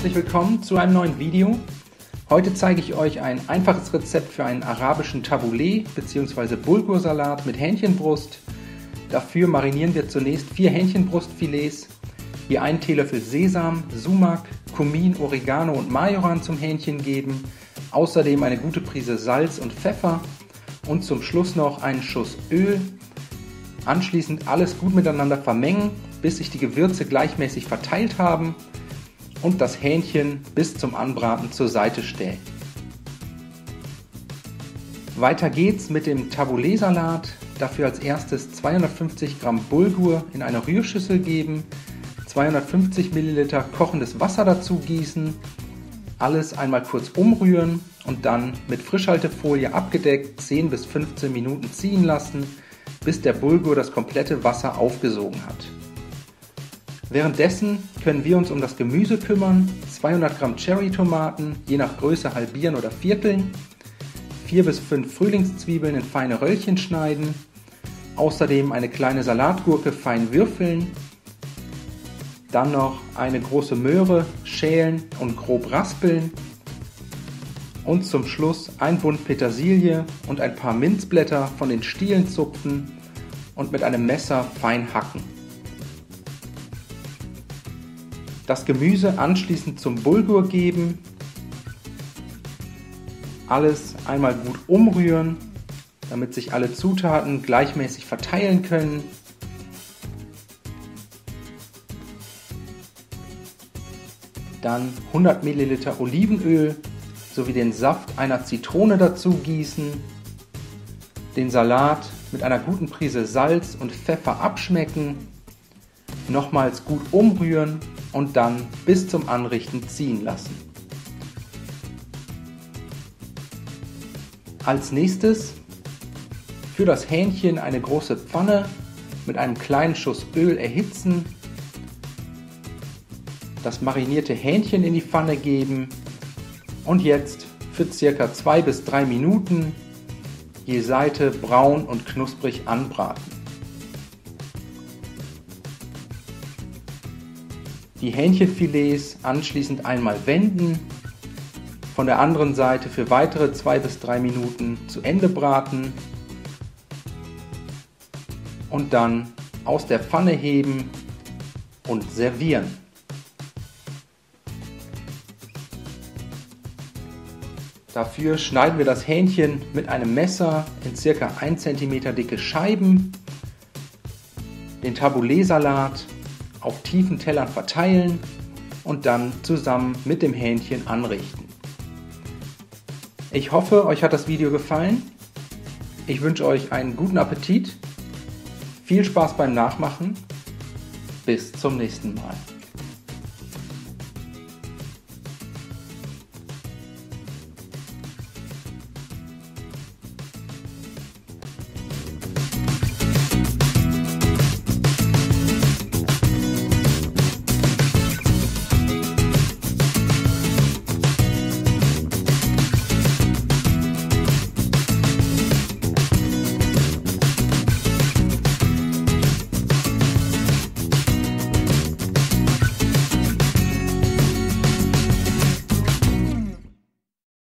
herzlich willkommen zu einem neuen Video. Heute zeige ich euch ein einfaches Rezept für einen arabischen Tabbouleh bzw. Bulgursalat mit Hähnchenbrust. Dafür marinieren wir zunächst 4 Hähnchenbrustfilets, hier einen Teelöffel Sesam, Sumak, Kumin, Oregano und Majoran zum Hähnchen geben, außerdem eine gute Prise Salz und Pfeffer und zum Schluss noch einen Schuss Öl. Anschließend alles gut miteinander vermengen, bis sich die Gewürze gleichmäßig verteilt haben und das Hähnchen bis zum Anbraten zur Seite stellen. Weiter geht's mit dem Tabbouleh-Salat. Dafür als erstes 250 Gramm Bulgur in eine Rührschüssel geben, 250 Milliliter kochendes Wasser dazu gießen, alles einmal kurz umrühren und dann mit Frischhaltefolie abgedeckt 10 bis 15 Minuten ziehen lassen, bis der Bulgur das komplette Wasser aufgesogen hat. Währenddessen können wir uns um das Gemüse kümmern, 200 Gramm Cherrytomaten, je nach Größe halbieren oder vierteln, 4 bis 5 Frühlingszwiebeln in feine Röllchen schneiden, außerdem eine kleine Salatgurke fein würfeln, dann noch eine große Möhre schälen und grob raspeln und zum Schluss ein Bund Petersilie und ein paar Minzblätter von den Stielen zupfen und mit einem Messer fein hacken. Das Gemüse anschließend zum Bulgur geben, alles einmal gut umrühren, damit sich alle Zutaten gleichmäßig verteilen können. Dann 100 Milliliter Olivenöl sowie den Saft einer Zitrone dazu gießen, den Salat mit einer guten Prise Salz und Pfeffer abschmecken, nochmals gut umrühren und dann bis zum Anrichten ziehen lassen. Als nächstes für das Hähnchen eine große Pfanne mit einem kleinen Schuss Öl erhitzen, das marinierte Hähnchen in die Pfanne geben und jetzt für ca. 2 bis 3 Minuten je Seite braun und knusprig anbraten. Die Hähnchenfilets anschließend einmal wenden, von der anderen Seite für weitere 2 bis 3 Minuten zu Ende braten und dann aus der Pfanne heben und servieren. Dafür schneiden wir das Hähnchen mit einem Messer in ca. 1 cm dicke Scheiben, den Tabbouleh-Salat auf tiefen Tellern verteilen und dann zusammen mit dem Hähnchen anrichten. Ich hoffe, euch hat das Video gefallen. Ich wünsche euch einen guten Appetit, viel Spaß beim Nachmachen. Bis zum nächsten Mal.